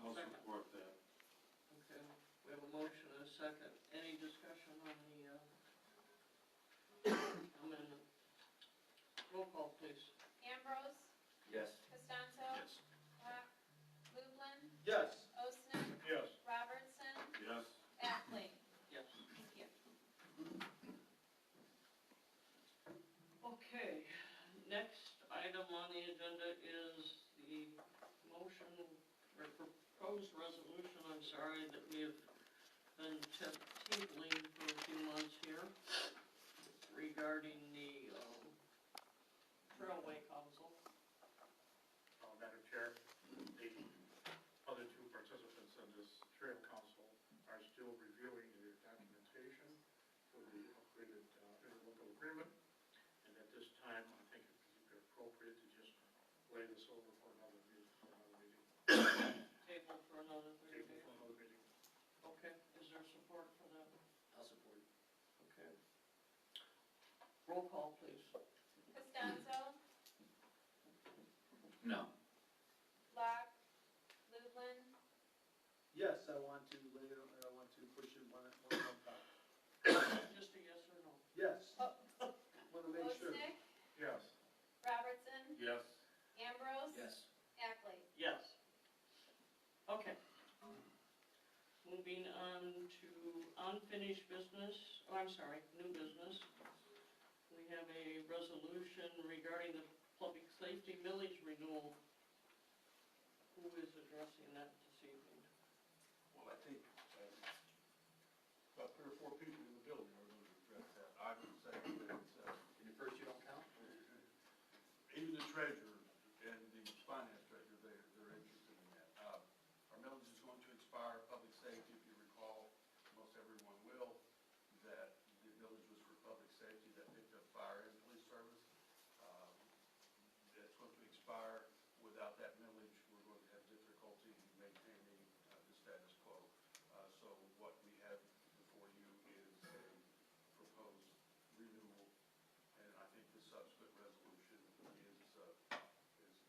I'll Second. support that. Okay, we have a motion and a second. Any discussion on the amendment? Roll call, please. Ambrose, Yes. Costanzo. Yes. Rock, Lublin, Yes. Osnick, Yes. Robertson, Yes. Ackley. Yes. Thank you. Okay, next item on the agenda is the motion, or proposed resolution, I'm sorry, that we have been tabling for a few months here regarding the Trailway Council. Madam Chair, the other two participants in this trail council are still reviewing the documentation for the upgraded interlocal agreement. And at this time, I think it would be appropriate to just lay this over for another meeting. Table for another 30 Table days. for another meeting. Okay, is there support for that? I'll support. Okay. Roll call, please. Costanzo, No. Locke, Lublin, Yes, I want to lay it, I want to push it one on top. Just a yes or no? Yes, oh, want to make sure. Osnick, Yes. Robertson, Yes. Ambrose. Yes. Ackley. Yes. Okay. Moving on to unfinished business, new business. We have a resolution regarding the public safety millage renewal. Who is addressing that this evening? Well, I think about 3 or 4 people in the building are going to address that. I would say that And at first you don't count? even the treasurer and the finance treasurer, they're interested in that. Our millage is going to expire, public safety, if you recall, most everyone will, that the millage was for public safety that picked up fire and police service. That's going to expire. Without that millage, we're going to have difficulty maintaining the status quo. So what we have before you is a proposed renewal, and I think the subsequent resolution is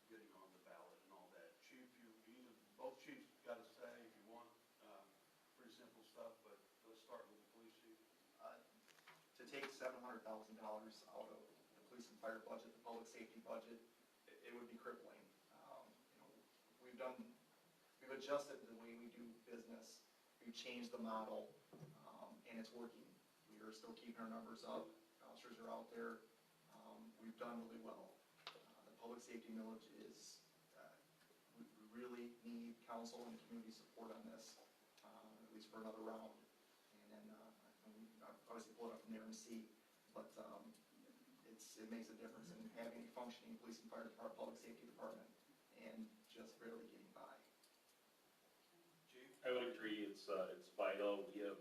getting on the ballot and all that. Chief, both chiefs got to say if you want, pretty simple stuff, but let's start with the police chief. To take $700,000 out of the police and fire budget, the public safety budget, it would be crippling. We've adjusted the way we do business. We've changed the model, and it's working. We are still keeping our numbers up. Officers are out there. We've done really well. The public safety millage is, we really need council and community support on this, at least for another round. And then obviously pull it up from there and see, but it makes a difference in having a functioning police and fire department, public safety department, and just barely getting by. Chief? I would agree, it's vital. We have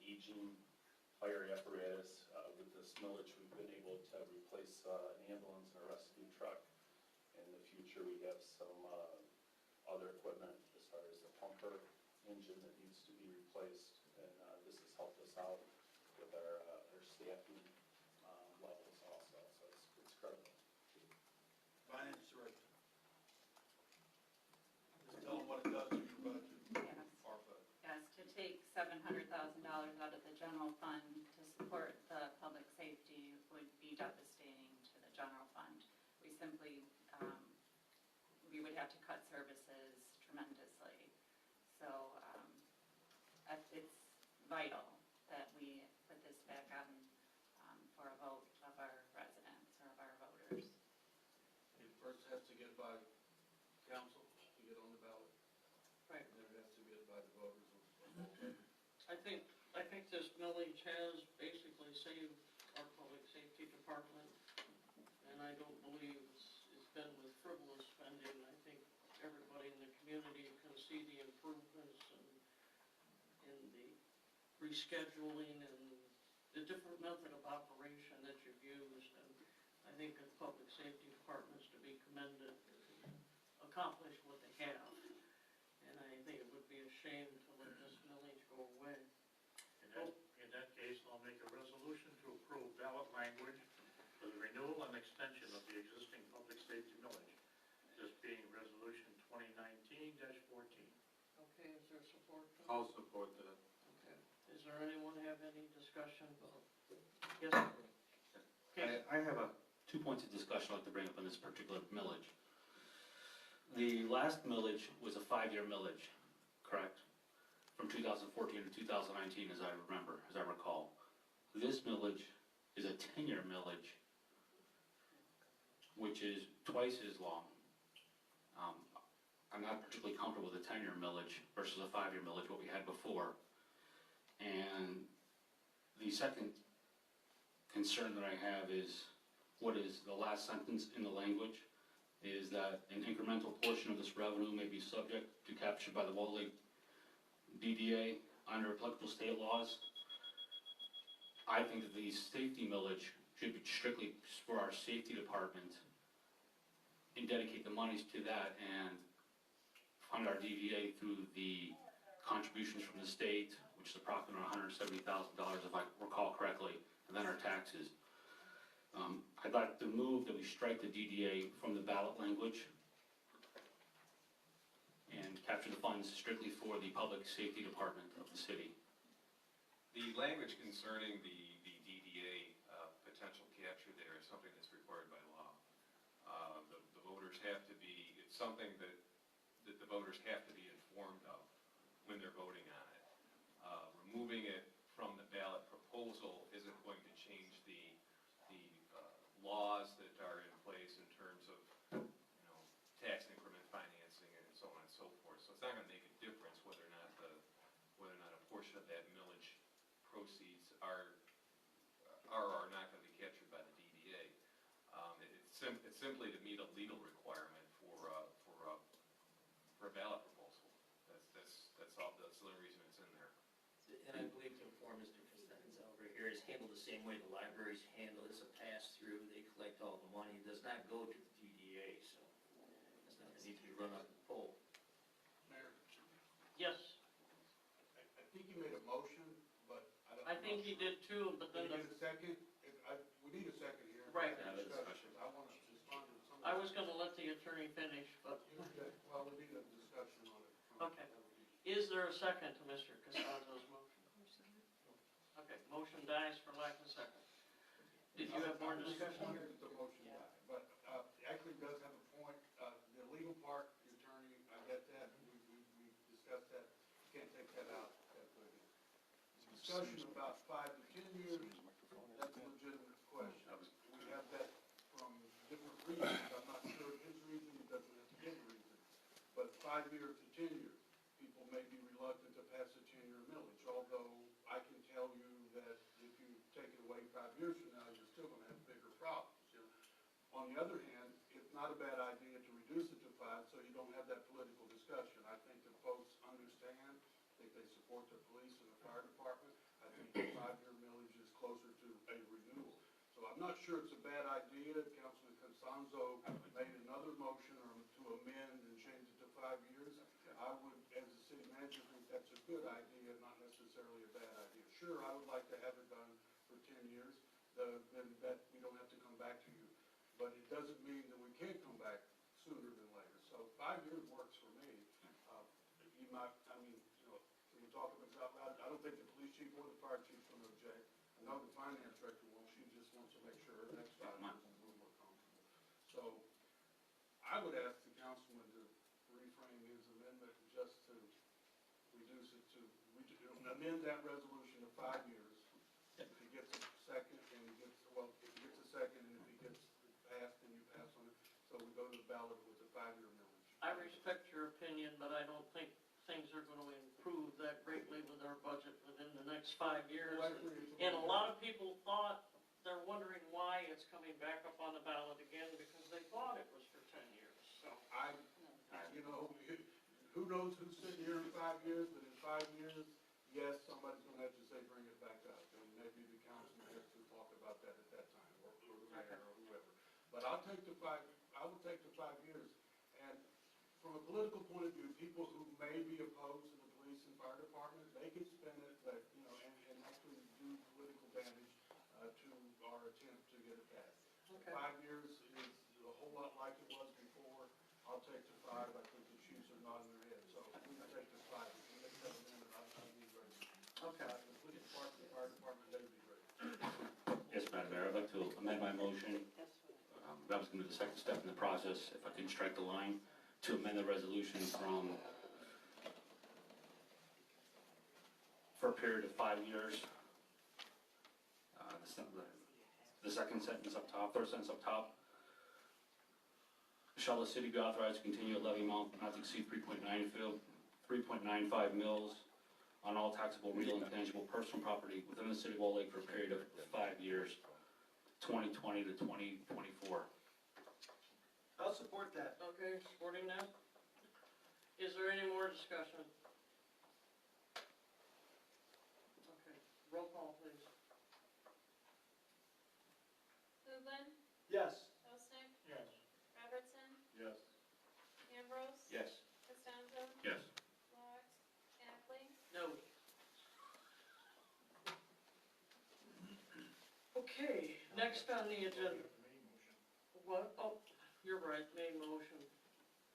aging fire apparatus. With this millage, we've been able to replace an ambulance and a rescue truck. In the future, we have some other equipment as far as the pumper engine that needs to be replaced, and this has helped us out with our staffing levels also, so it's critical. Finance director. Just tell them what it does to your budget, Yes, our budget. yes, to take $700,000 out of the general fund to support the public safety would be devastating to the general fund. We simply, we would have to cut services tremendously. So it's vital that we put this back on for a vote of our residents or of our voters. It first has to get by council to get on the ballot. Right. And then it has to get by the voters. I think this millage has basically saved our public safety department, and I don't believe it's been with frivolous spending. I think everybody in the community can see the improvements in the rescheduling and the different method of operation that you've used, and I think the public safety departments to be commended accomplish what they have. And I think it would be a shame to let this millage go away. In that case, I'll make a resolution to approve ballot language for the renewal and extension of the existing public safety millage, this being resolution 2019-14. support that. Okay. Does there anyone have any discussion about? Yes, sir. Okay. I have 2 points of discussion I'd like to bring up on this particular millage. The last millage was a 5-year millage, correct? From 2014 to 2019, as I remember, as I recall. This millage is a 10-year millage, which is twice as long. I'm not particularly comfortable with a 10-year millage versus a 5-year millage, what we had before. And the second concern that I have is, what is the last sentence in the language, is that an incremental portion of this revenue may be subject to capture by the Wall Lake DDA under applicable state laws. I think that the safety millage should be strictly for our safety department and dedicate the monies to that and fund our DDA through the contributions from the state, which is approximately $170,000 if I recall correctly, and then our taxes. I'd like to move that we strike the DDA from the ballot language and capture the funds strictly for the public safety department of the city. The language concerning the DDA potential capture there is something that's required by law. The voters have to be, it's something that the voters have to be informed of when they're voting on it. Removing it from the ballot proposal isn't going to change the laws that are in place in terms of, tax increment financing and so on and so forth. So it's not going to make a difference whether or not a portion of that millage proceeds are not going to be captured by the DDA. It's simply to meet a legal requirement for a ballot proposal. That's all. That's the only reason it's in there. And I believe to inform Mr. Costanzo over here, is handled the same way the libraries handle it. It's a pass-through. They collect all the money. It does not go to the DDA, so it's not going to need to be run up the pole. Mayor, Yes, I think you made a motion, but I don't. I think he did too, but then Did you get a second? We need a second here. Right. Have a discussion. I want to respond to some. I was gonna let the attorney finish, but, Okay, well, we need a discussion on it. Okay. Is there a second to Mr. Costanzo's motion? Okay, motion dies for lack of second. Did you have more discussion? The motion died, but actually does have a point. The legal part, the attorney, I get that. We discussed that. Can't take that out. Discussion about 5 to 10 years, that's a legitimate question. We have that from different reasons. I'm not sure his reason, he doesn't have to give a reason. But 5 years to 10 years, people may be reluctant to pass a 10-year millage, although I can tell you that if you take it away 5 years from now, you're still going to have bigger problems. On the other hand, it's not a bad idea to reduce it to 5 so you don't have that political discussion. I think that folks understand, I think they support the police and the fire department. I think the 5-year millage is closer to a renewal. So I'm not sure it's a bad idea. Councilman Costanzo made another motion to amend and change it to 5 years. I would, as the city manager, think that's a good idea, not necessarily a bad idea. Sure, I would like to have it done for 10 years, then that we don't have to come back to you. But it doesn't mean that we can't come back sooner than later. So 5 years works for me. You might, can we talk about this out loud? I don't think the police chief or the fire chief will object. I know the finance director will. She just wants to make sure her next 5 years is a little more comfortable. So I would ask the councilman to reframe his amendment just to reduce it to, amend that resolution to 5 years. If he gets a second and he gets, if he gets a second and if he gets passed, then you pass on it. So we go to the ballot with the 5-year millage. I respect your opinion, but I don't think things are gonna improve that greatly with our budget within the next 5 years. And a lot of people they're wondering why it's coming back up on the ballot again, because they thought it was for 10 years, so. Who knows who's sitting here in 5 years, but in 5 years, yes, somebody's gonna have to say, bring it back up. And maybe the councilman has to talk about that at that time, or the mayor, or whoever. But I would take the 5 years. And from a political point of view, people who may be opposed to the police and fire department, they can spend it, but, and actually do political damage to our attempt to get it passed. Okay. 5 years is a whole lot like it was before. I'll take the 5. I think the chiefs are nodding their head. So we can take the 5. If you make that amendment, I need Okay. If we could talk to the fire department, that'd be great. Yes, Madam Mayor, I'd like to amend my motion. That was gonna be the second step in the process, if I can strike the line, to amend the resolution from, for a period of 5 years. The second sentence up top, third sentence up top. Shall the city be authorized to continue a levy amount not to exceed 3.95 mils on all taxable real and tangible personal property within the city of Wall Lake for a period of 5 years, 2020 to 2024. I'll support that. Okay, supporting that? Is there any more discussion? Okay, roll call, please. Lublin, Yes. Osnick, Yes. Robertson, Yes. Ambrose, Yes. Costanzo, Yes. Locke, Ackley, No. Okay, next on the agenda. What? Oh, you're right, main motion.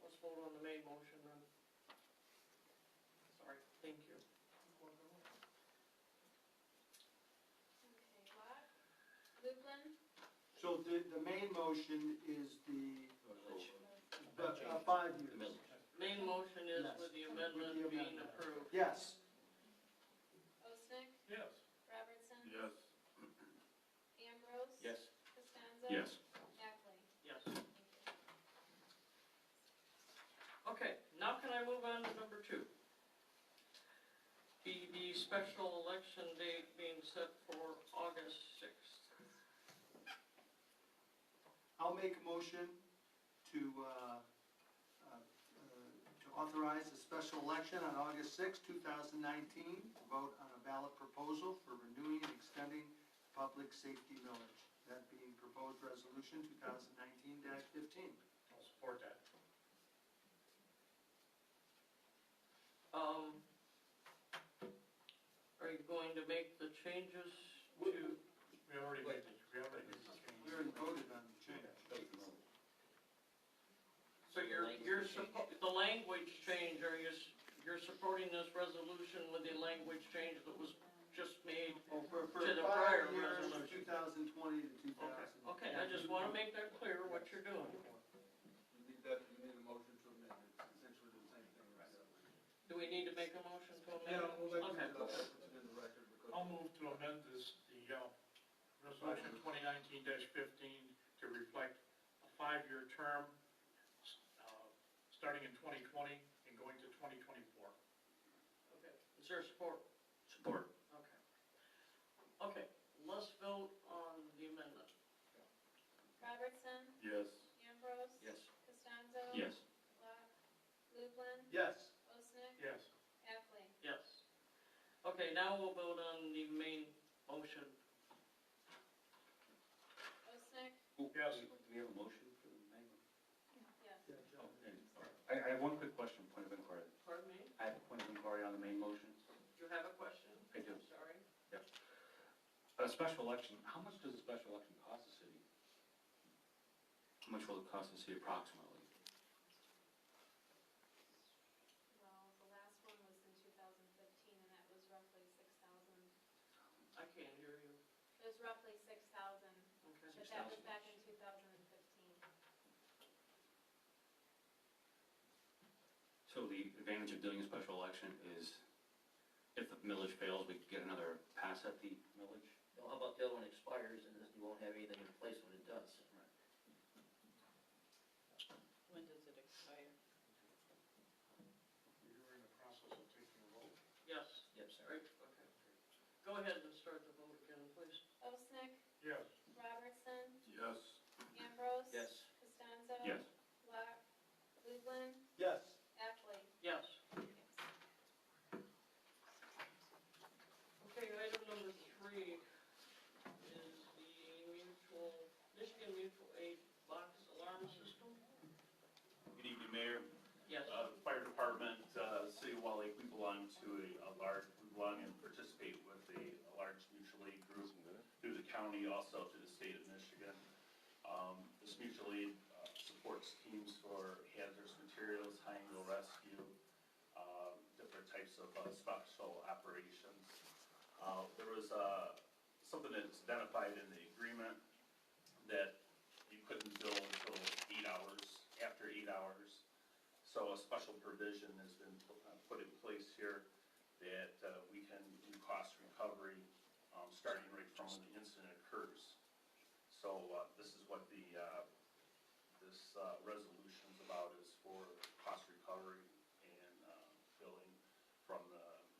Let's vote on the main motion then. Sorry, thank you. okay, Locke, Lublin, So the main motion is the, Millage. 5 years. The millage. Main motion is Yes. with the With amendment the being amendment. approved. Yes. Osnick, Yes. Robertson, Yes. Ambrose, Yes. Costanzo, Yes. Ackley. Yes. Okay, now can I move on to number 2? The special election date being set for August 6th. I'll make a motion to authorize a special election on August 6, 2019, to vote on a ballot proposal for renewing and extending public safety millage. That being proposed resolution 2019-15. I'll support that. Are you going to make the changes to, We already made the change. We already voted on the change. so the language change, you're supporting this resolution with the language change that was just made? For To the 5 prior years, resolution. 2020 to 2000. Okay, I just wanna make that clear what you're doing. You need that, you need a motion to amend it, it's essentially the same thing. Do we need to make a motion to amend? Yeah, we'll make Okay. it, put it in the record because. I'll move to amend the resolution 2019-15 to reflect a 5-year term, starting in 2020 and going to 2024. Okay, is there support? Support. Okay. Okay, let's vote on the amendment. Robertson, Yes. Ambrose, Yes. Costanzo, Yes. Locke, Lublin, Yes. Osnick, Yes. Ackley. Yes. Okay, now we'll vote on the main motion. Osnick, Yes. Do we have a motion for the main? yes. Yeah, John. I have one quick question, point of inquiry. Pardon me? I have a point of inquiry on the main motion. You have a question? I do. I'm sorry. A special election, how much does a special election cost the city? How much will it cost the city approximately? Well, the last one was in 2015, and that was roughly 6,000. I can't hear you. It was roughly 6,000, Okay. but that was back in 2015. So the advantage of doing a special election is if the millage fails, we could get another pass at the millage? Well, how about the other one expires and you won't have anything in place when it does? When does it expire? You're in the process of taking a vote. Yes, Yep, sorry. right, okay. Go ahead and start the vote again, please. Osnick, Yes. Robertson, Yes. Ambrose. Yes. Costanzo. Yes. Locke, Lublin, Yes. Ackley. Yes. Okay, item number 3 is the Michigan Mutual Aid box alarm system. Good evening, Mayor. Yes. The fire department, City of Wall Lake, we belong to we belong and participate with a large mutual aid group through the county, also through the state of Michigan. This mutual aid supports teams for hazardous materials, high angle rescue, different types of special operations. There was something that's identified in the agreement that you couldn't bill until 8 hours, after 8 hours. So a special provision has been put in place here that we can do cost recovery starting right from when the incident occurs. So this is what this resolution's about, is for cost recovery and billing from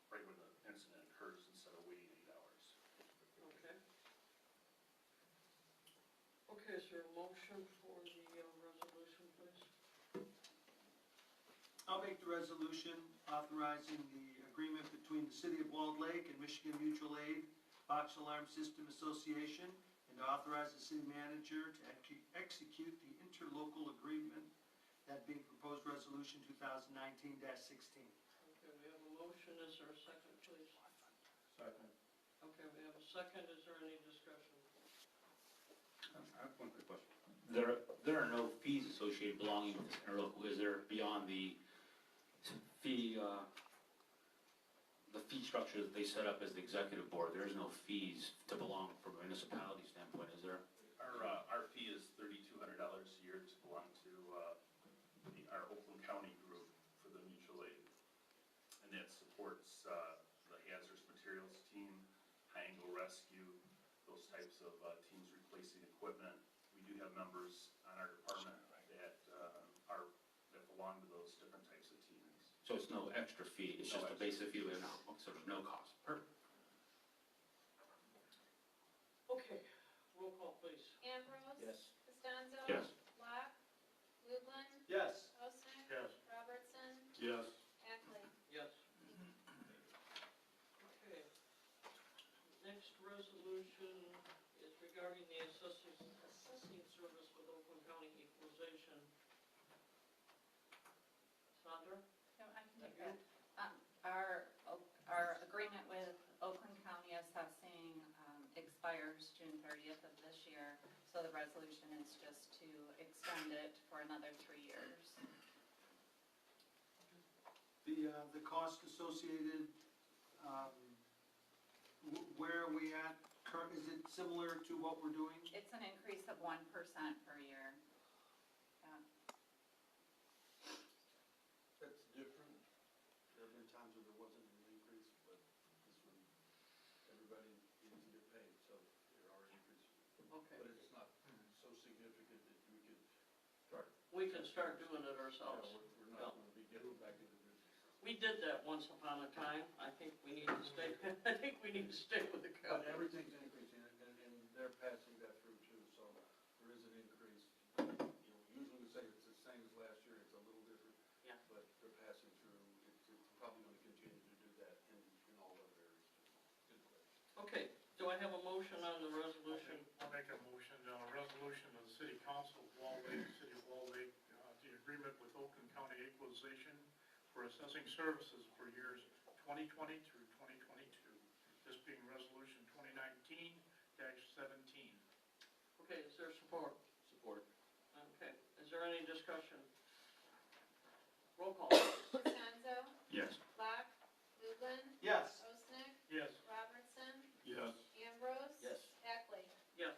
right when the incident occurs instead of waiting 8 hours. Okay. Okay, is there a motion for the resolution, please? I'll make the resolution authorizing the agreement between the City of Walled Lake and Michigan Mutual Aid Box Alarm System Association, and to authorize the city manager to execute the interlocal agreement, that being proposed resolution 2019-16. Okay, we have a motion, is there a second, please? Second. Okay, we have a second, is there any discussion? I have one quick question. There are no fees associated belonging with this interlocal, is there, beyond the fee, the fee structure that they set up as the executive board? There is no fees to belong from a municipality standpoint, is there? Our fee is $3,200 a year to belong to our Oakland County group for the mutual aid. And that supports the hazardous materials team, high angle rescue, those types of teams replacing equipment. We do have members on our department that belong to those different types of teams. So it's no extra fee, it's No just a extra. basic fee, so there's no cost. Perfect. Okay, roll call, please. Ambrose. Yes. Costanzo. Yes. Locke. Lublin. Yes. Osnick. Yes. Robertson. Yes. Ackley. Yes. Okay. Next resolution is regarding the assessing service with Oakland County Equalization. Sandra? No, I can take that. Our agreement with Oakland County Assessing expires June 30th of this year, so the resolution is just to extend it for another 3 years. The cost associated, where are we at? Is it similar to what we're doing? It's an increase of 1% per year. Yeah. That's different. There have been times where there wasn't an increase, but this one, everybody needs to get paid, so there are increases. Okay. But it's not so significant that we could start. We can start doing it Yeah, ourselves. we're not going to be getting back into business. We did that once upon a time. I think we need to stay, I think we need to stay with the But county. everything's increasing, and they're passing that through too, so there is an increase. Usually we say it's the same as last year, it's a little different. Yeah. But they're passing through, it's probably gonna continue to do that in all other areas too. Good question. Okay, do I have a motion on the resolution? I'll make a motion, resolution of the City Council of Walled Lake, City of Walled Lake, the agreement with Oakland County Equalization for assessing services for years 2020 through 2022. This being resolution 2019-17. Okay, is there support? Support. Okay, is there any discussion? Roll call. Costanzo. Yes. Locke. Lublin. Yes. Osnick. Yes. Robertson. Yes. Ambrose. Yes. Ackley. Yes.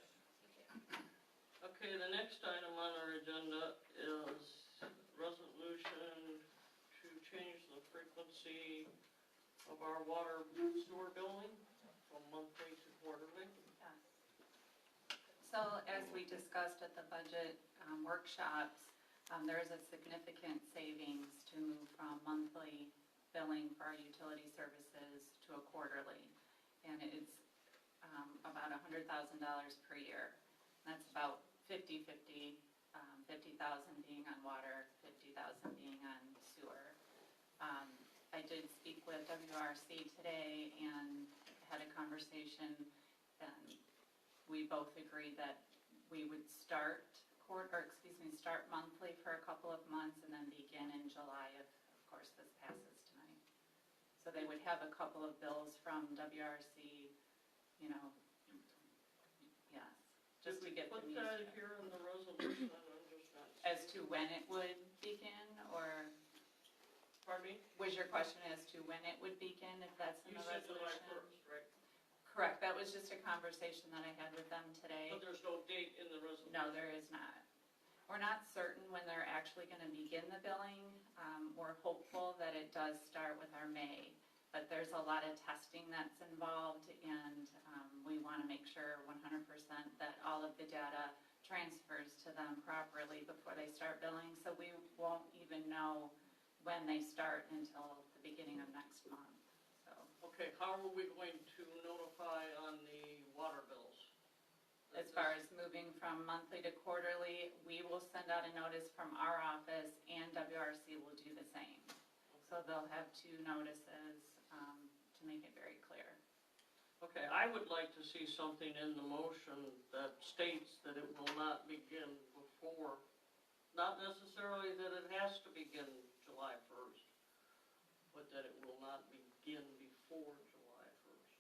Okay, the next item on our agenda is resolution to change the frequency of our water sewer billing from monthly to quarterly. Yes. So as we discussed at the budget workshops, there is a significant savings to move from monthly billing for our utility services to a quarterly. And it's about $100,000 per year. That's about 50-50, 50,000 being on water, 50,000 being on sewer. I did speak with WRC today and had a conversation, and we both agreed that we would start monthly for a couple of months and then begin in July if, of course, this passes tonight. So they would have a couple of bills from WRC, you know, yes, just to get them Put used that to it. here in the resolution, I'm just not. As to when it would begin, or Pardon me? was your question as to when it would begin, if that's in You the said July resolution? 1st, right? Correct, that was just a conversation that I had with them today. But there's no date in the resolution? No, there is not. We're not certain when they're actually gonna begin the billing. We're hopeful that it does start with our May, but there's a lot of testing that's involved, and we wanna make sure 100% that all of the data transfers to them properly before they start billing, so we won't even know when they start until the beginning of next month, so. Okay, how are we going to notify on the water bills? As far as moving from monthly to quarterly, we will send out a notice from our office, and WRC will do the same. So they'll have two notices to make it very clear. Okay, I would like to see something in the motion that states that it will not begin before, not necessarily that it has to begin July 1st, but that it will not begin before July 1st.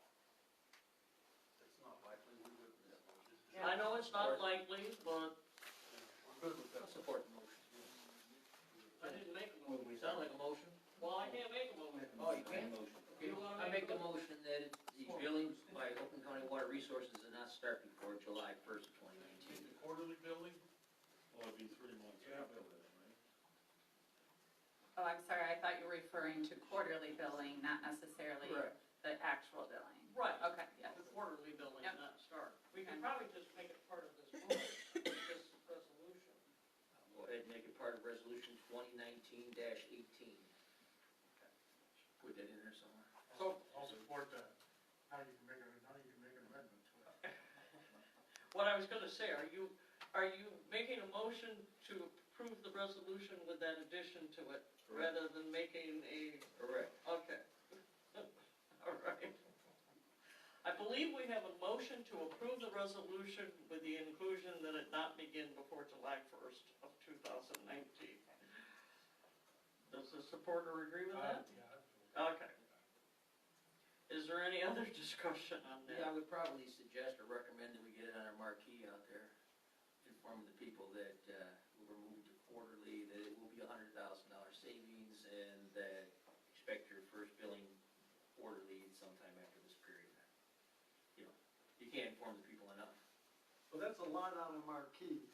It's not likely we would. I know it's not likely, but We're good with that. I'll support the motion. I didn't make a motion. Sound like a motion? Well, I can't make a motion. Oh, you can't? Okay, You wanna I make make the a motion that the billings by Oakland County Water Resources do not start before July 1st of 2019. The quarterly billing? Well, it'd be 3 months after that, right? Oh, I'm sorry, I thought you were referring to quarterly billing, not necessarily Correct. the actual billing. Right. Okay, yes. The quarterly billing, Yep. not start. We Okay. can probably just make it part of this motion, this resolution. Go ahead and make it part of resolution 2019-18. Put that in there somewhere. So- I'll support that. Now you can make an amendment to it. What I was gonna say, are you making a motion to approve the resolution with that addition to it, rather than making a, Correct. okay. All right. I believe we have a motion to approve the resolution with the inclusion that it not begin before July 1st of 2019. Does the supporter agree with that? Yeah. Okay. Is there any other discussion on that? Yeah, I would probably suggest or recommend that we get it on our marquee out there, informing the people that we're moving to quarterly, that it will be $100,000 savings, and that expect your first billing quarterly sometime after this period. You know, you can't inform the people enough. Well, that's a lot on a marquee.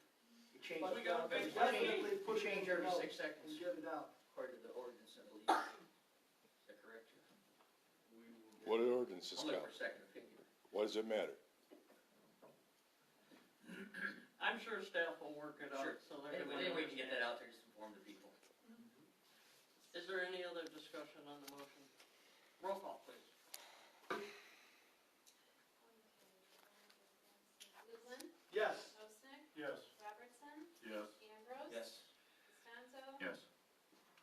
We change, But we gotta but fix definitely we put it change in every the 6 notes seconds, and get it out. according to the ordinance, I believe. Is that correct, Jeff? What are ordinances, I'll look Scott? for a second opinion. What does it matter? I'm sure staff will work it out, Sure. so that Anyway, we can get that out there, just inform the people. Is there any other discussion on the motion? Roll call, please. Lublin? Yes. Osnick? Yes. Robertson? Yes. Ambrose? Yes. Costanzo? Yes.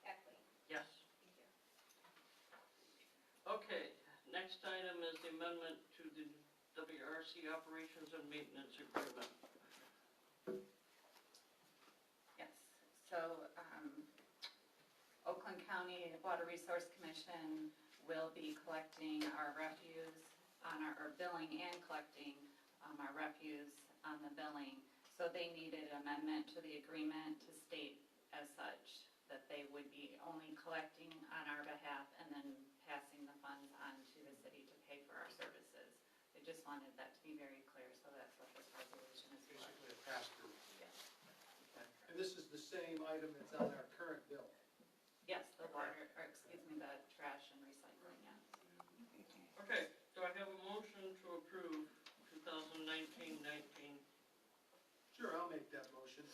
Eckley? Yes. Thank you. Okay, next item is the amendment to the WRC Operations and Maintenance Agreement. Yes, so Oakland County Water Resource Commission will be collecting our refuse on or billing and collecting our refuse on the billing. So they needed an amendment to the agreement to state as such that they would be only collecting on our behalf and then passing the funds on to the city to pay for our services. They just wanted that to be very clear, so that's what this resolution is for. Basically a pass-through. Yes. And this is the same item that's on our current bill. Yes, the water, or excuse me, the trash and recycling, yes. Okay, do I have a motion to approve 2019-19? Sure, I'll make that motion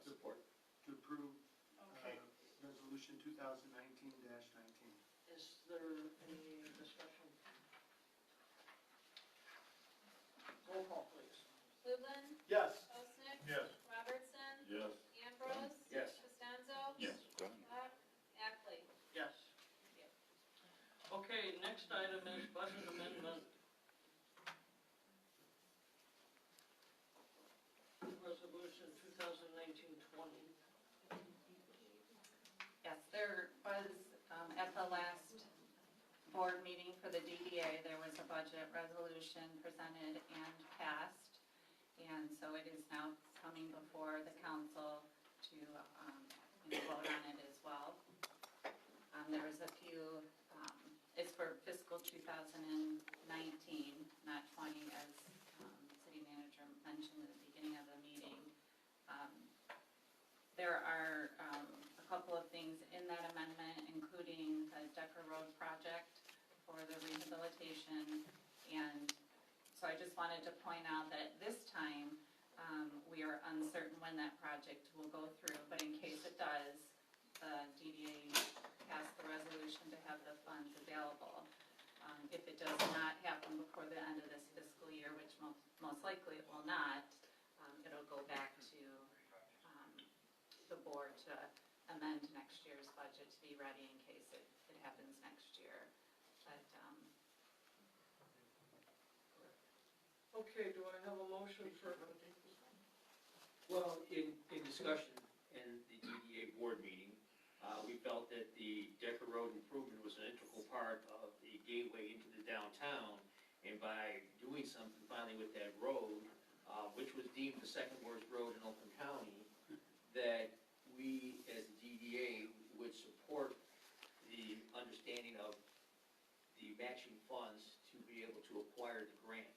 Support. to approve Okay. resolution 2019-19. Is there any discussion? Roll call, please. Lublin? Yes. Osnick? Yes. Robertson? Yes. Ambrose? Yes. Costanzo? Yes. Done. Lot? Eckley? Yes. Okay, next item is budget amendment. Resolution 2019-20. Yes, there was, at the last board meeting for the DDA, there was a budget resolution presented and passed. And so it is now coming before the council to, vote on it as well. There was a few, it's for fiscal fiscal 2019, not 20, as city manager mentioned at the beginning of the meeting. There are a couple of things in that amendment, including the Decker Road project for the rehabilitation. And so I just wanted to point out that this time, we are uncertain when that project will go through, but in case it does, the DDA passed the resolution to have the funds available. If it does not happen before the end of this fiscal year, which most likely it will not, it'll go back to the board to amend next year's budget to be ready in case it happens next year. But, Okay, do I have a motion for? Well, in discussion in the DDA board meeting, we felt that the Decker Road improvement was an integral part of the gateway into the downtown. And by doing something finally with that road, which was deemed the second worst road in Oakland County, that we as the DDA would support the understanding of the matching funds to be able to acquire the grant.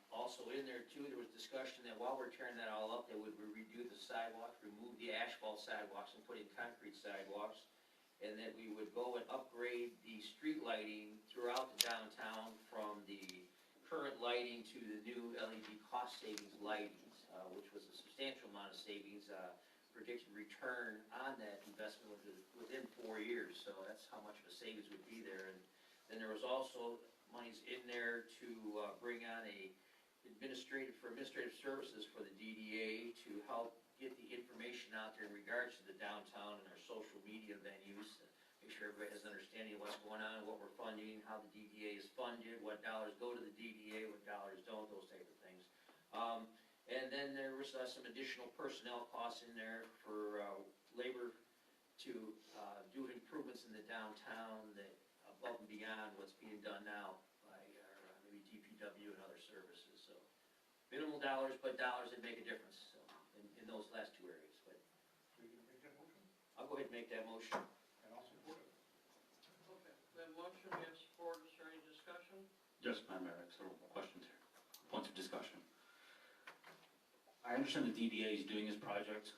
Also in there too, there was discussion that while we're tearing that all up, they would redo the sidewalks, remove the asphalt sidewalks and put in concrete sidewalks. And that we would go and upgrade the street lighting throughout the downtown from the current lighting to the new LED cost savings lightings, which was a substantial amount of savings, predicted return on that investment within 4 years. So that's how much of a savings would be there. And then there was also monies in there to bring on administrative services for the DDA to help get the information out there in regards to the downtown and our social media venues. Make sure everybody has an understanding of what's going on, what we're funding, how the DDA is funded, what dollars go to the DDA, what dollars don't, those type of things. And then there was some additional personnel costs in there for labor to do improvements in the downtown that above and beyond what's being done now by our maybe DPW and other services. So minimal dollars, but dollars that make a difference. So in those last two areas. But So you can make that motion, I'll go ahead and make that motion. and I'll support it. Okay, we have motion, we have support, is there any discussion? Just, Madam Mayor, I have several questions here, points of discussion. I understand the DDA is doing this project,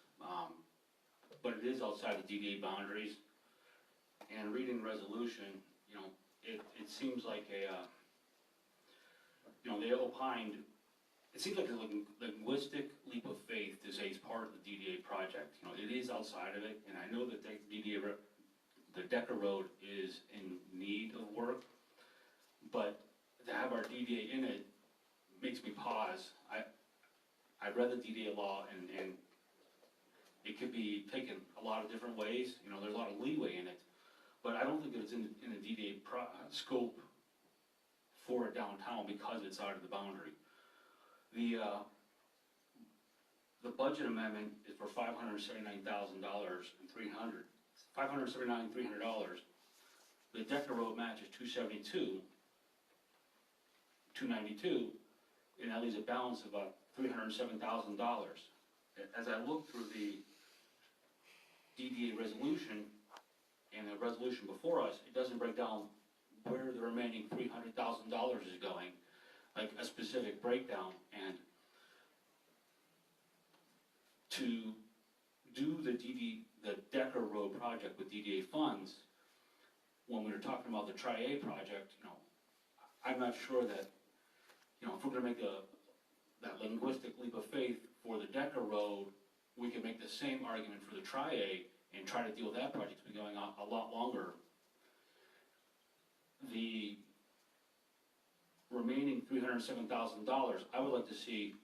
but it is outside the DDA boundaries. And reading the resolution, it seems like they opined, it seems like a linguistic leap of faith to say it's part of the DDA project. It is outside of it, and I know that the Decker Road is in need of work, but to have our DDA in it makes me pause. I read the DDA law, and it could be taken a lot of different ways. There's a lot of leeway in it, but I don't think that it's in the DDA scope for a downtown because it's out of the boundary. The budget amendment is for $579,300. $579,300. The Decker Road match is $292, and that leaves a balance of about $307,000. As I look through the DDA resolution and the resolution before us, it doesn't break down where the remaining $300,000 is going, like a specific breakdown. And to do the Decker Road project with DDA funds, when we were talking about the Tri-A project, I'm not sure that, if we're gonna make that linguistic leap of faith for the Decker Road, we can make the same argument for the Tri-A and try to deal with that project. It's been going on a lot longer. The remaining $307,000, I would like to see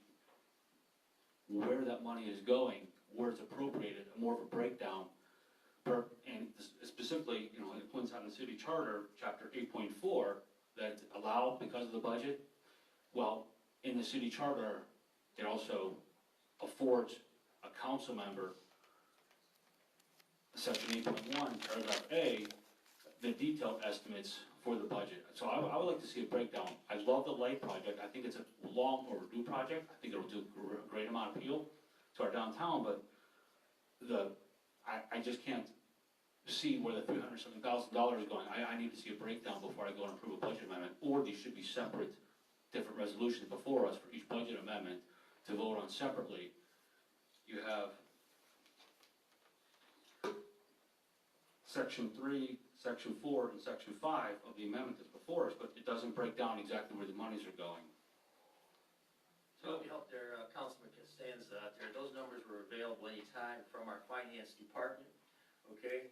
where that money is going, where it's appropriated, more of a breakdown. And specifically, it points out in the city charter, chapter 8.4, that it's allowed because of the budget. Well, in the city charter, it also affords a council member, section 8.1, paragraph A, the detailed estimates for the budget. So I would like to see a breakdown. I love the light project. I think it's a long overdue project. I think it'll do a great amount of appeal to our downtown, but I just can't see where the $307,000 is going. I need to see a breakdown before I go and approve a budget amendment, or these should be separate, different resolutions before us for each budget amendment to vote on separately. You have Section 3, Section 4, and Section 5 of the amendment that's before us, but it doesn't break down exactly where the monies are going. So to help their Councilman Costanza out there, those numbers were available anytime from our finance department, okay?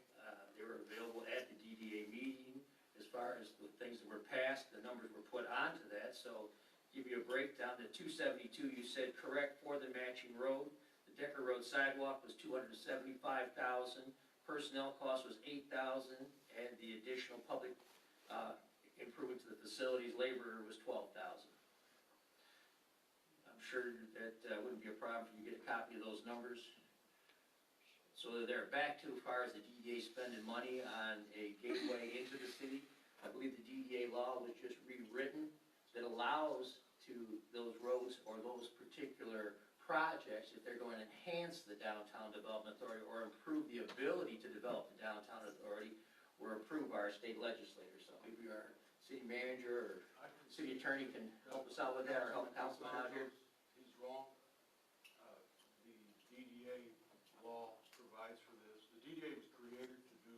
They were available at the DDA meeting. As far as the things that were passed, the numbers were put onto that, so give you a breakdown. The 272 you said correct for the matching road. The Decker Road sidewalk was $275,000. Personnel cost was $8,000, and the additional public improvement to the facilities labor was $12,000. I'm sure that wouldn't be a problem for you to get a copy of those numbers. So they're back to as far as the DDA spending money on a gateway into the city. I believe the DDA law was just rewritten that allows to those roads or those particular projects, if they're going to enhance the downtown development authority or improve the ability to develop the downtown authority, or approve our state legislator. So maybe our city manager or city attorney can help us out with that, or help councilman out here. He's wrong. The DDA law provides for this. The DDA was created to do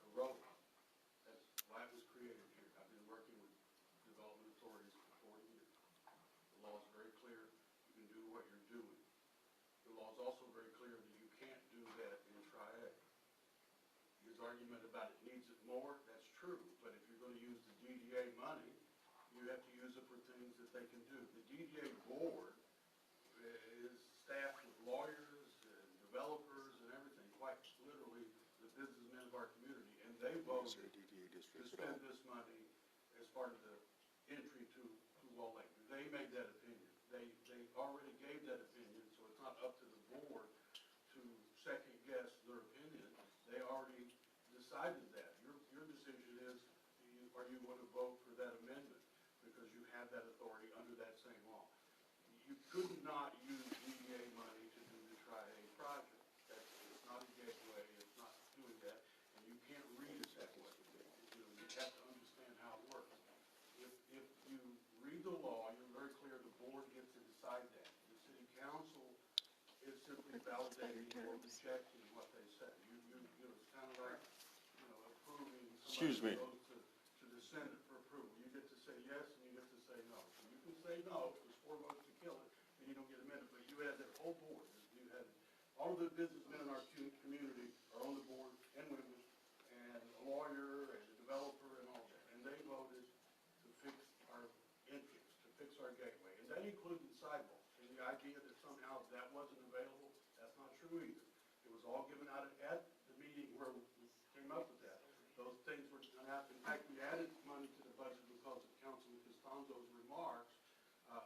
a road. That's why it was created here. I've been working with development authorities for 40 years. The law is very clear. You can do what you're doing. The law is also very clear that you can't do that in Tri-A. His argument about it needs it more, that's true. But if you're going to use the DDA money, you have to use it for things that they can do. The DDA board is staffed with lawyers and developers and everything, quite literally the businessmen of our community, and they voted to spend this money as part of the entry to Wall Lake. They made that opinion. They already gave that opinion, so it's not up to the board to second guess their opinion. They already decided that. Your decision is, are you going to vote for that amendment? Because you have that authority under that same law. You could not use DDA money to do the Tri-A project. It's not a gateway, it's not doing that, and you can't read it that way. You have to understand how it works. If you read the law, you're very clear the board gets to decide that. The city council is simply validating or rejecting what they said. It's kind of like, approving Excuse me. somebody goes to the Senate for approval. You get to say yes and you get to say no. So you can say no, if there's 4 votes to kill it, and you don't get amended. But you had that whole board. You had all of the businessmen in our community are on the board, and women, and a lawyer, and a developer, and all that. And they voted to fix our entrance, to fix our gateway. And that included sidewalks. And the idea that somehow that wasn't available, that's not true either. It was all given out at the meeting where we came up with that. Those things were going to happen. In fact, we added money to the budget because of Councilman Costanzo's remarks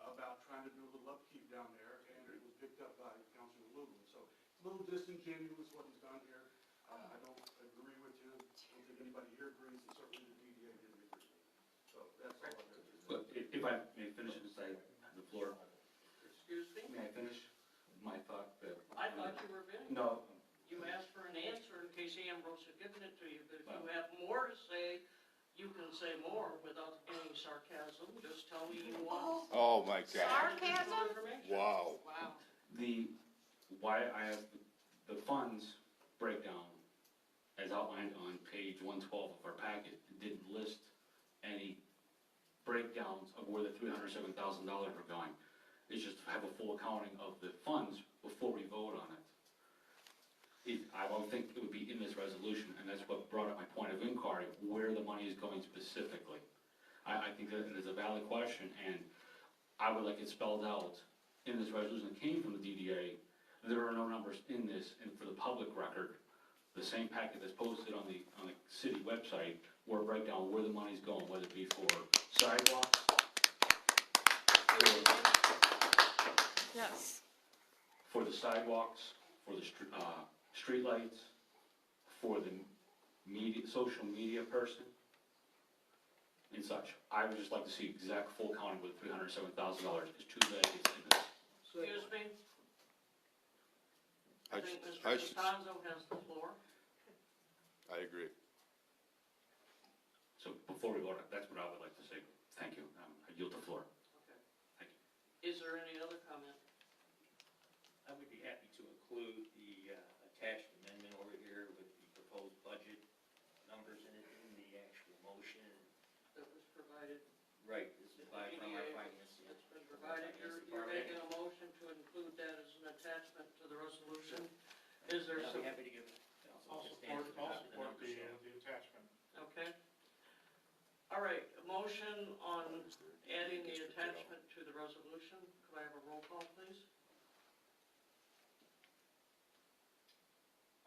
about trying to do a little upkeep down there, and it was picked up by Councilman Lublin. So it's a little disingenuous what he's done here. I don't agree with him. I don't think anybody here agrees, and certainly the DDA didn't agree. So that's all I'm going to say. But if I may finish this, I have the floor. Excuse me? May I finish my thought? I thought you were finished. No. You asked for an answer in case Ambrose had given it to you, but if you have more to say, you can say more without any sarcasm. Just tell me you want Oh, my God. sarcasm. Wow. Wow. Why I have the funds breakdown as outlined on page 112 of our packet, didn't list any breakdowns of where the $307,000 are going. It's just to have a full accounting of the funds before we vote on it. I don't think it would be in this resolution, and that's what brought up my point of inquiry, where the money is going specifically. I think that is a valid question, and I would like it spelled out in this resolution that came from the DDA. There are no numbers in this, and for the public record, the same packet that's posted on the city website, where break down where the money's going, whether it be for sidewalks, Yes. for the sidewalks, for the streetlights, for the media, social media person, and such. I would just like to see exact full counting with $307,000. It's too bad it's in this. Excuse me? I think I Mr. should- Costanzo has the floor. I agree. So before we vote, that's what I would like to say. Thank you. I yield the floor. Okay. Thank you. Is there any other comment? I would be happy to include the attached amendment over here with the proposed budget numbers in it in the actual motion. That was provided? Right, this is by from our finance. It's been provided, you're making a motion to include that as an attachment to the resolution. Is there I'll some, be happy to give it. I'll support the attachment. okay? All right, a motion on adding the attachment to the resolution. Could I have a roll call, please?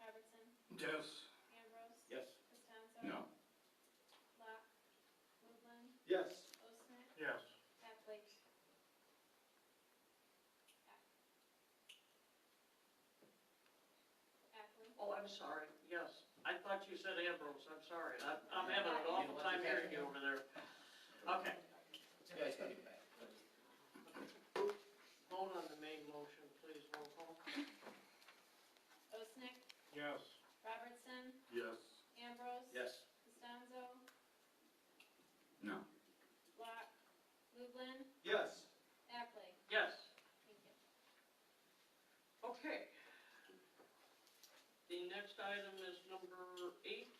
Robertson, Yes. Ambrose. Yes. Costanzo. No. Locke, Lublin, Yes. Osnick, Yes. Heffley. Ackley. Oh, I'm sorry, yes. I thought you said Ambrose, I'm sorry. I'm having an awful time hearing you over there. Okay, You guys can do that. vote on the main motion, please, roll call. Osnick, Yes. Robertson, Yes. Ambrose. Yes. Costanzo, No. Locke, Lublin, Yes. Ackley. Yes. Thank you. Okay. The next item is number 8.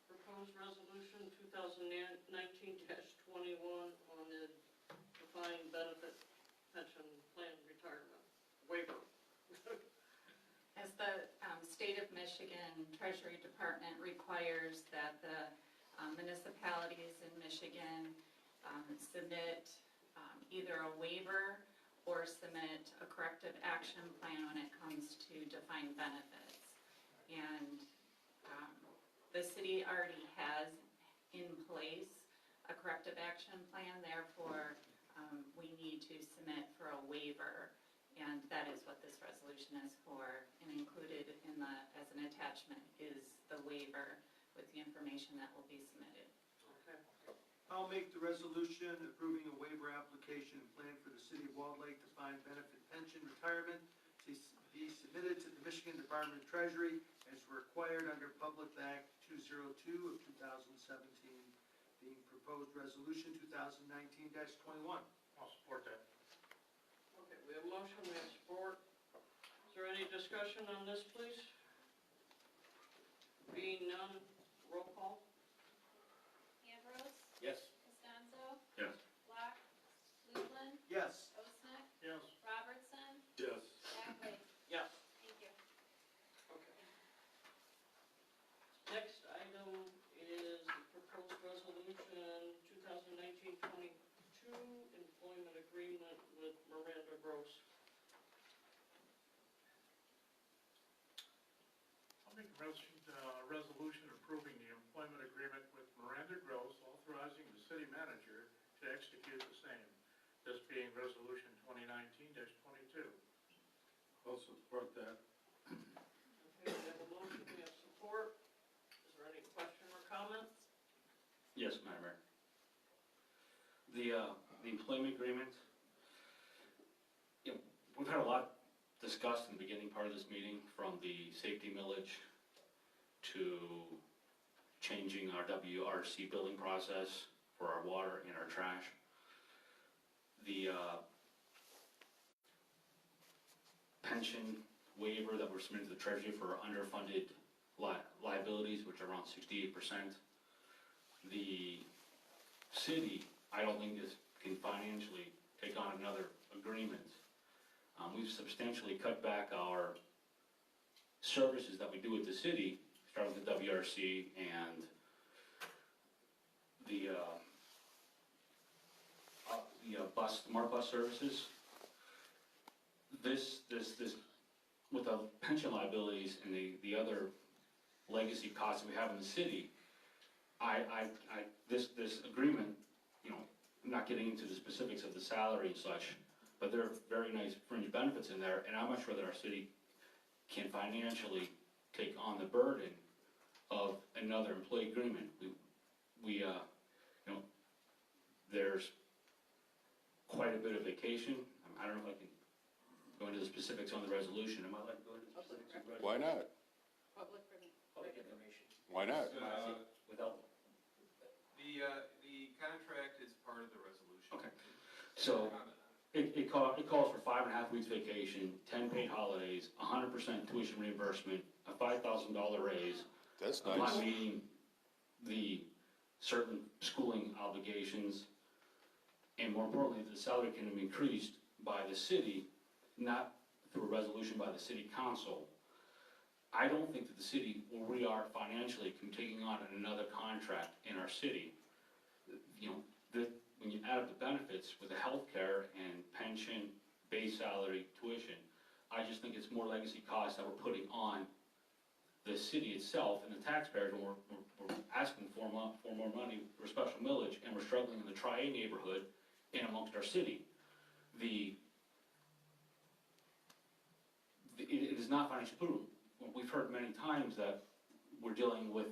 Proposed resolution 2019-21 on the defined benefit pension plan retirement waiver. As the state of Michigan Treasury Department requires that the municipalities in Michigan submit either a waiver or submit a corrective action plan when it comes to defined benefits. And the city already has in place a corrective action plan, therefore we need to submit for a waiver. And that is what this resolution is for, and included in the, as an attachment, is the waiver with the information that will be submitted. Okay. I'll make the resolution approving a waiver application and plan for the City of Walled Lake defined benefit pension retirement to be submitted to the Michigan Department of Treasury as required under Public Act 202 of 2017, being proposed resolution 2019-21. I'll support that. Okay, we have a motion, we have support. Is there any discussion on this, please? Being none, roll call. Ambrose, Yes. Costanzo, Yes. Locke, Lublin, Yes. Osnick, Yes. Robertson, Yes. Ackley. Yes. Thank you. Okay. Next item is the proposed resolution 2019-22 employment agreement with Miranda Gross. I'll make a resolution approving the employment agreement with Miranda Gross, authorizing the city manager to execute the same, this being resolution 2019-22. I'll support that. Okay, we have a motion, we have support. Is there any question or comment? Yes, Madam Mayor. The employment agreement, you know, we've had a lot discussed in the beginning part of this meeting, from the safety millage to changing our WRC billing process for our water and our trash. The pension waiver that we're submitting to the Treasury for underfunded liabilities, which are around 68%. The city, I don't think can financially take on another agreement. We've substantially cut back our services that we do with the city, starting with the WRC and the smart bus services. This, with the pension liabilities and the other legacy costs that we have in the city, this agreement, you know, I'm not getting into the specifics of the salary and such, but there are very nice fringe benefits in there, and I'm not sure that our city can financially take on the burden of another employee agreement. We you know, there's quite a bit of vacation. I don't know if I can go into the specifics on the resolution. Am I allowed to go into the specifics of the resolution? Why not? Public or public information. Why not? Without, The contract is part of the resolution. Okay. So, it calls for 5.5 weeks vacation, 10 paid holidays, 100% tuition reimbursement, a $5,000 raise. That's I'm nice. not meeting the certain schooling obligations, and more importantly, the salary can be increased by the city, not through a resolution by the city council. I don't think that the city, where we are financially, can taking on another contract in our city. You know, when you add up the benefits with the healthcare and pension, base salary, tuition, I just think it's more legacy costs that we're putting on the city itself and the taxpayers, when we're asking for more money for special millage, and we're struggling in the Tri-A neighborhood and amongst our city. It is not financially prudent. We've heard many times that we're dealing with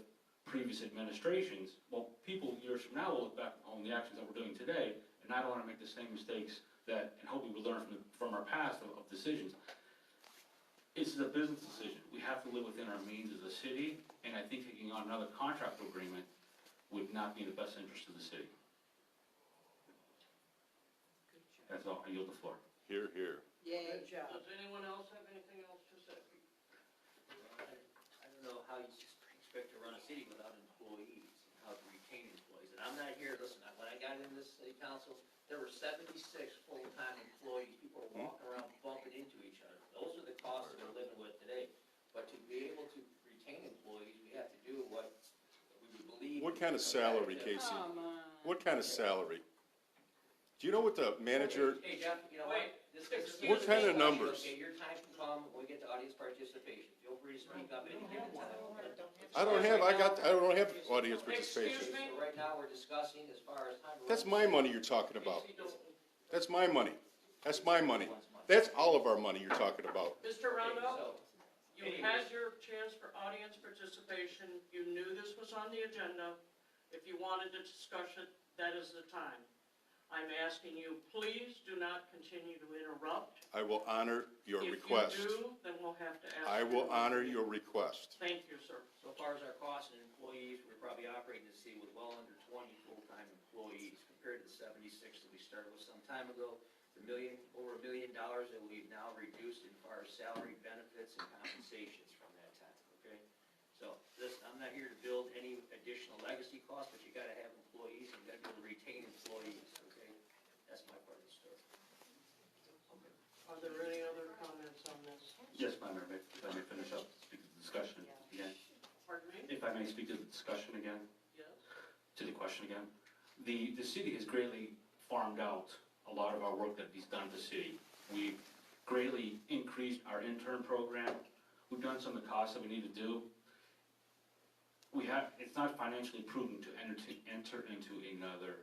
previous administrations. Well, people years from now will look back on the actions that we're doing today, and I don't want to make the same mistakes that, and hopefully we learn from our past of decisions. This is a business decision. We have to live within our means as a city, and I think taking on another contract agreement would not be in the best interest of the city. That's all. I yield the floor. Here, here. Good job. Does anyone else have anything else to say? I don't know how you expect to run a city without employees, and how to retain employees. And I'm not here, listen, when I got into this city council, there were 76 full-time employees. People were walking around bumping into each other. Those are the costs we're living with today. But to be able to retain employees, we have to do what we would believe. What kind of salary, Casey? What kind of salary? Do you know what the manager, Hey, Jeff, you know what? What kind of numbers? Okay, your time can come when we get to audience participation. Feel free to speak up at any given time. I don't have audience participation. Excuse me? So right now, we're discussing as far as time. That's my money you're talking about. Casey, don't- That's my money. That's my money. That's all of our money you're talking about. Mr. Rondo, So, you had your chance for audience participation. You knew this was on the agenda. If you wanted to discuss it, that is the time. I'm asking you, please do not continue to interrupt. I will honor your request. If you do, then we'll have to ask. I will you. honor your request. Thank you, sir. so far as our costs and employees, we're probably operating the city with well under 20 full-time employees compared to the 76 that we started with some time ago. Over $1 million that we've now reduced as far as salary, benefits, and compensations from that time, okay? So this, I'm not here to build any additional legacy costs, but you gotta have employees, and you gotta be able to retain employees, okay? That's my part of the story. Are there any other comments on this? Yes, Madam Mayor, if I may finish up, speak to the discussion again. Pardon me? If I may speak to the discussion again, Yes? to the question again. The city has greatly farmed out a lot of our work that is done at the city. We've greatly increased our intern program. We've done some of the costs that we need to do. It's not financially prudent to enter into another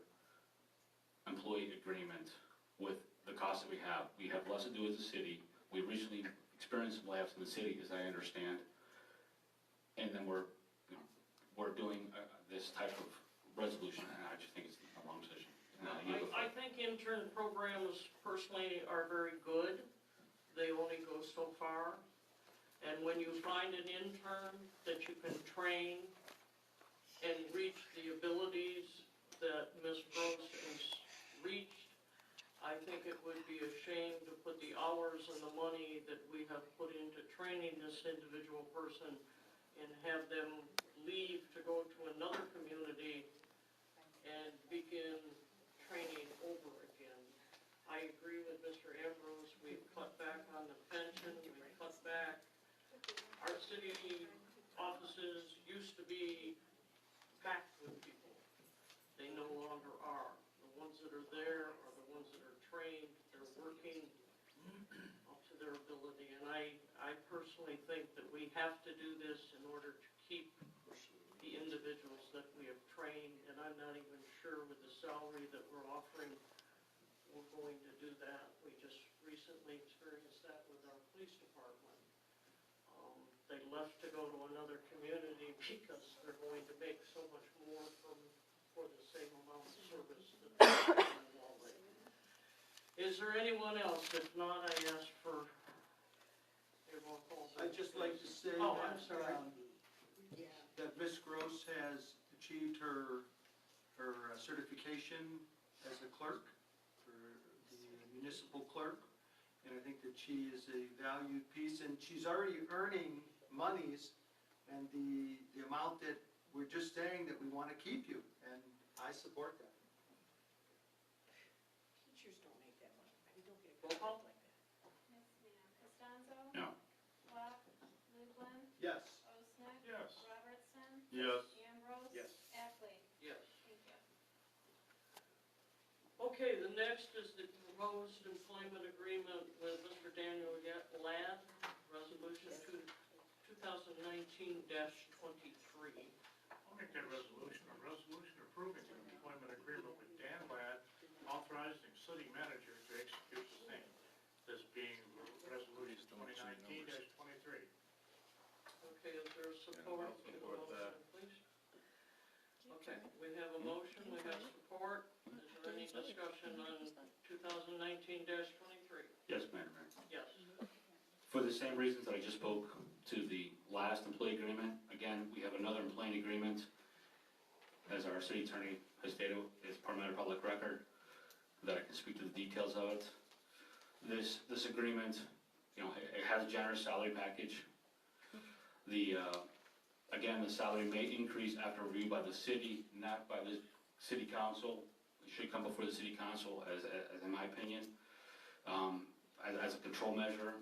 employee agreement with the costs that we have. We have less to do as a city. We recently experienced some layoffs in the city, as I understand. And then we're doing this type of resolution, and I just think it's a wrong decision. I think intern programs personally are very good. They only go so far. And when you find an intern that you can train and reach the abilities that Ms. Gross has reached, I think it would be a shame to put the hours and the money that we have put into training this individual person and have them leave to go to another community and begin training over again. I agree with Mr. Ambrose, we've cut back on the pension, we've cut back. Our city offices used to be packed with people. They no longer are. The ones that are there are the ones that are trained, they're working up to their ability. And I personally think that we have to do this in order to keep the individuals that we have trained, and I'm not even sure with the salary that we're offering, we're going to do that. We just recently experienced that with our police department. They left to go to another community because they're going to make so much more for the same amount of service that they're getting already. Is there anyone else? If not, I ask for a roll call. I'd just like to say Oh, I'm sorry. that Ms. Gross has achieved her certification as a clerk, for the municipal clerk. And I think that she is a valued piece, and she's already earning monies, and the amount that we're just saying that we want to keep you, and I support that. Teachers don't make that money. They don't get a Roll call. contract like that. Yes, ma'am. Costanzo? No. Swap? Lublin? Yes. Osnick? Yes. Robertson? Yes. Ambrose? Yes. Ackley? Yes. Thank you. Okay, the next is the proposed employment agreement with Mr. Daniel Ladd, resolution 2019-23. I'll make that resolution, a resolution approving the employment agreement with Dan Ladd, authorizing city manager to execute the same. This being resolution 2019-23. Okay, is there support for the motion, please? Okay, we have a motion, we have support. Is there any discussion on 2019-23? Yes, Madam Mayor. Yes. For the same reasons that I just spoke to the last employee agreement, again, we have another employee agreement, as our city attorney has stated, is part of my public record, that I can speak to the details of it. This agreement, you know, it has a generous salary package. Again, the salary may increase after review by the city, not by the city council. It should come before the city council, as in my opinion, as a control measure.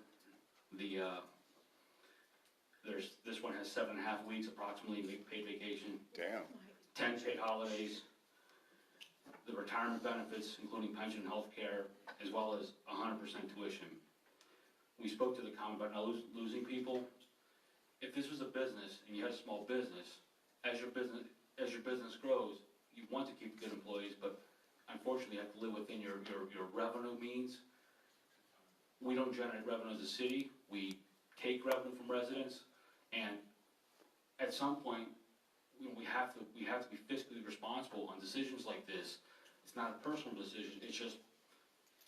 This one has 7.5 weeks approximately paid vacation, Damn. 10 paid holidays, the retirement benefits, including pension and health care, as well as 100% tuition. We spoke to the comment about not losing people. If this was a business and you had a small business, as your business grows, you want to keep good employees, but unfortunately you have to live within your revenue means. We don't generate revenue as a city, we take revenue from residents, and at some point, we have to be fiscally responsible on decisions like this. It's not a personal decision, it's just,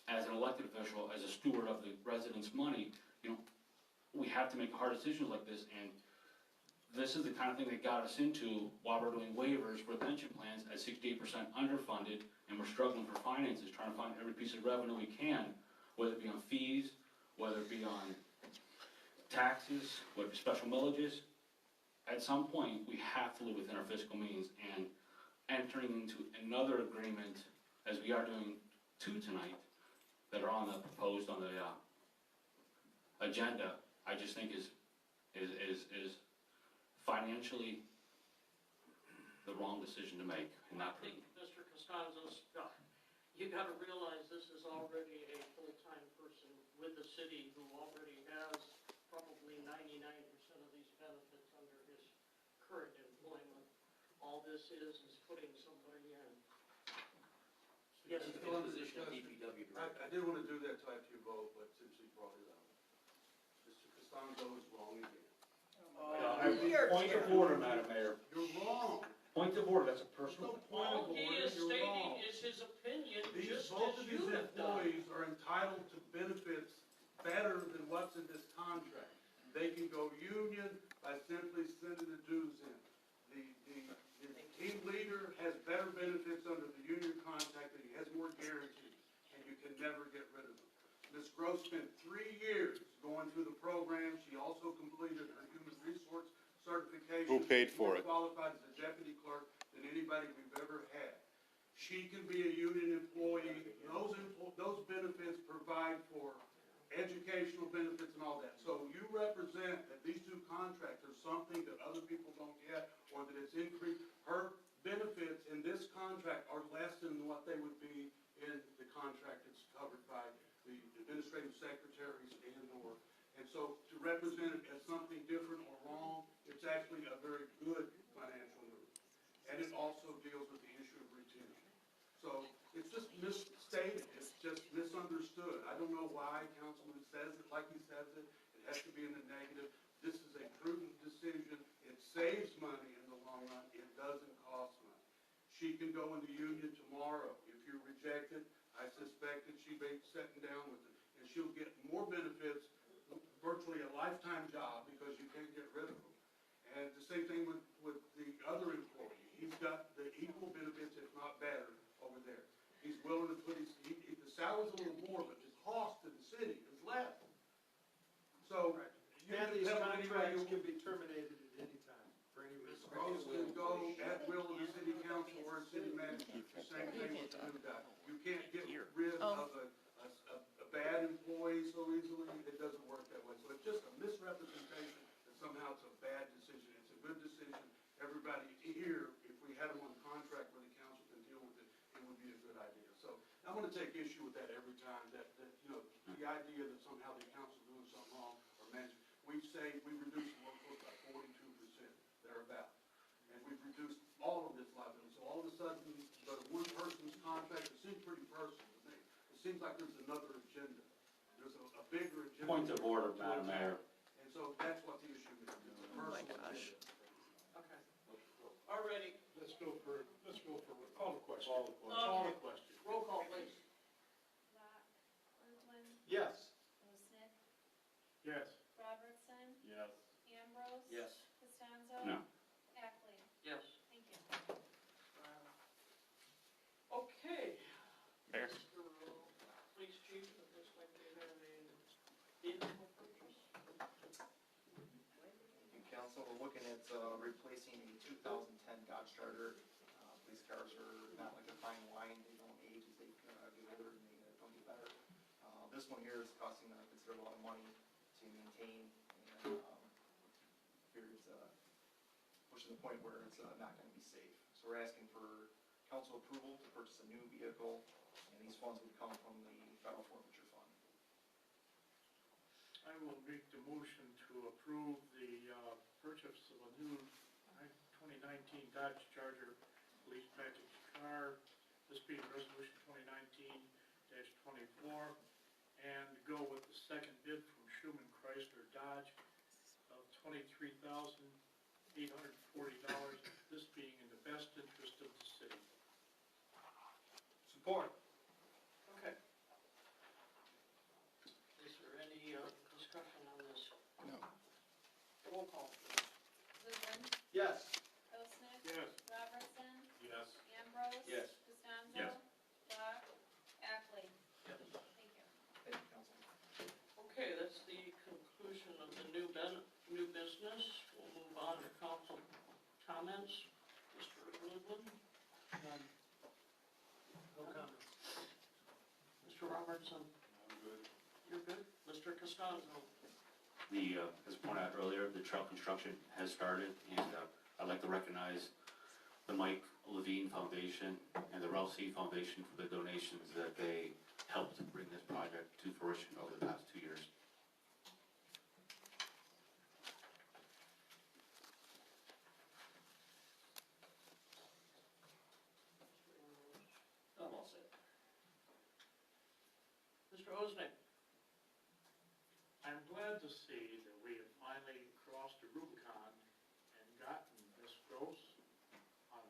as an elected official, as a steward of the residents' money, you know, we have to make hard decisions like this, and this is the kind of thing that got us into while we're doing waivers for pension plans at 68% underfunded, and we're struggling for finances, trying to find every piece of revenue we can, whether it be on fees, whether it be on taxes, whether it be special millages. At some point, we have to live within our fiscal means, and entering into another agreement, as we are doing two tonight, that are proposed on the agenda, I just think is financially the wrong decision to make, and I not. think, Mr. Costanzo, you gotta realize this is already a full-time person with the city who already has probably 99% of these benefits under his current employment. All this is putting somebody in. Yes, Still in the under position of discussion. DPW I director. did want to do that till after you vote, but since you brought it up, Mr. Costanzo is wrong again. Point of order, Madam Mayor. You're wrong. Point of order, that's a There's no personal. point of All he order, is you're stating wrong. is his opinion, just Both as of you these have done. employees are entitled to benefits better than what's in this contract. They can go union by simply sending the dues in. The team leader has better benefits under the union contract, and he has more guarantees, and you can never get rid of them. Ms. Gross spent 3 years going through the program. She also completed her human resource certification. Who paid for it? More qualified as a deputy clerk than anybody we've ever had. She can be a union employee. Those benefits provide for educational benefits and all that. So you represent that these two contracts are something that other people don't get, or that it's increased. Her benefits in this contract are less than what they would be in the contract that's covered by the administrative secretaries and so to represent it as something different or wrong, it's actually a very good financial move. And it also deals with the issue of retention. So it's just misstated, it's just misunderstood. I don't know why Councilman says it like he says it. It has to be in the negative. This is a prudent decision. It saves money in the long run. It doesn't cost money. She can go in the union tomorrow. If you're rejected, I suspect that she'll be sitting down with it. And she'll get more benefits, virtually a lifetime job, because you can't get rid of them. And the same thing with costing more, but the cost to the city is less. So, you And can these have it any way contracts you can be terminated at any time, for any reason. Those can go at will of the city council or city manager. It's the same thing with the new guy. You can't get rid of a bad employee so easily. It doesn't work that way. So it's just a misrepresentation that somehow it's a bad decision. It's a good decision. Everybody here, if we had them on contract where the council can deal with it, it would be a good idea. So I'm gonna take issue with that every time, that, you know, the idea that somehow the council's doing something wrong or management. We say we reduced the workforce by 42%, thereabout. And we've reduced all of this liability. So all of a sudden, the one person's contract, it seems pretty personal to me. It seems like there's another agenda. There's a bigger agenda. Point of order, Madam Mayor. And so that's what the issue is. It's a personal agenda. Okay. Alrighty, Let's go for, call the question. Call the question. roll call, please. Locke, Worthman, Yes. Osnick, Yes. Robertson, Yes. Ambrose. Yes. Costanzo. No. Ackley. Yes. Thank you. Okay. Mayor. Mr. Police Chief, it looks like we have a vehicle purchase. And council, we're looking at replacing a 2010 Dodge Charger. Police cars are not like a fine wine, they don't age as they get older and they don't get better. This one here is costing a considerable amount of money to maintain, and it's pushing the point where it's not going to be safe. So we're asking for council approval to purchase a new vehicle, and these funds would come from the federal forfeiture fund. I will make the motion to approve the purchase of a new 2019 Dodge Charger police package car, this being resolution 2019-24, and go with the second bid from Schuman Chrysler Dodge of $23,840, this being in the best interest of the city. Support. Okay. Is there any discussion on this? No. Roll call. Goodwin, Yes. Osnick. Yes. Robertson, Yes. Ambrose. Yes. Costanzo. Yes. Locke, Ackley. Yes. Thank you. Thank you, council. Okay, that's the conclusion of the new business. We'll move on to council comments. Mr. Goodwin? None. No comments. Mr. Robertson? I'm good. You're good? Mr. Costanzo? As pointed out earlier, the trail construction has started, and I'd like to recognize the Mike Levine Foundation and the Ralph C. Foundation for the donations that they helped to bring this project to fruition over the past 2 years. I'm all set. Mr. Osnick? I'm glad to see that we have finally crossed the Rubicon and gotten Ms. Gross on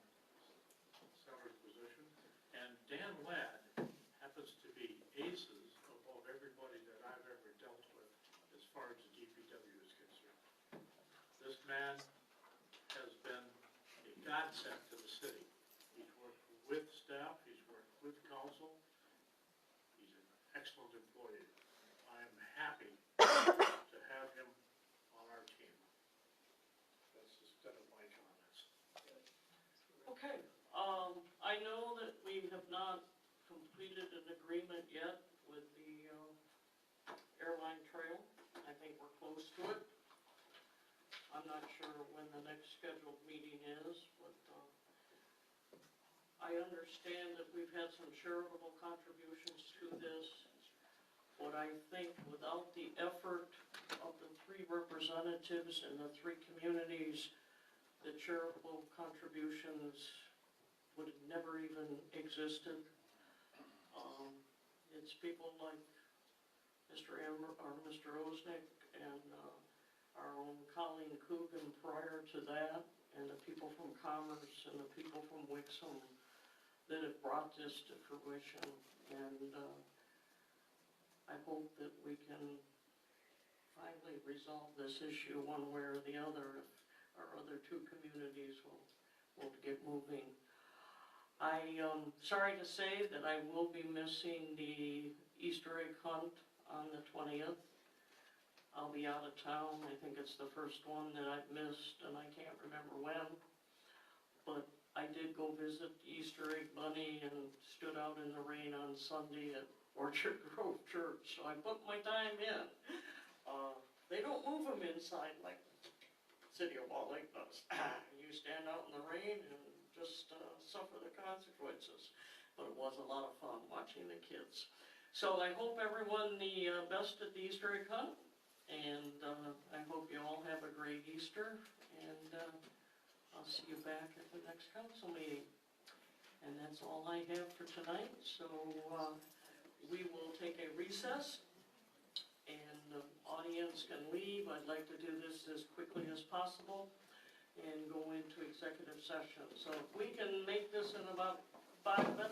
salary position. And Dan Ladd happens to be aces above everybody that I've ever dealt with as far as the DPW is concerned. This man has been a godsend to the city. He's worked with staff, he's worked with council. He's an excellent employee. I am happy to have him on our team. That's the extent of my comments. Okay, I know that we have not completed an agreement yet with the airline trail. I think we're close to it. I'm not sure when the next scheduled meeting is, but I understand that we've had some charitable contributions to this. But I think without the effort of the three representatives in the three communities, the charitable contributions would have never even existed. It's people like Mr. Osnick and our own Colleen Coogan prior to that, and the people from Commerce and the people from Wixom that have brought this to fruition. And I hope that we can finally resolve this issue one way or the other if our other two communities will get moving. I'm sorry to say that I will be missing the Easter egg hunt on the 20th. I'll be out of town, I think it's the first one that I've missed, and I can't remember when. But I did go visit the Easter egg bunny and stood out in the rain on Sunday at Orchard Grove Church, so I put my time in. They don't move them inside like City of Wall Lake does. You stand out in the rain and just suffer the consequences. But it was a lot of fun watching the kids. So I hope everyone the best at the Easter egg hunt, and I hope you all have a great Easter, and I'll see you back at the next council meeting. And that's all I have for tonight, so we will take a recess, and the audience can leave. I'd like to do this as quickly as possible and go into executive session. So if we can make this in about 5 minutes.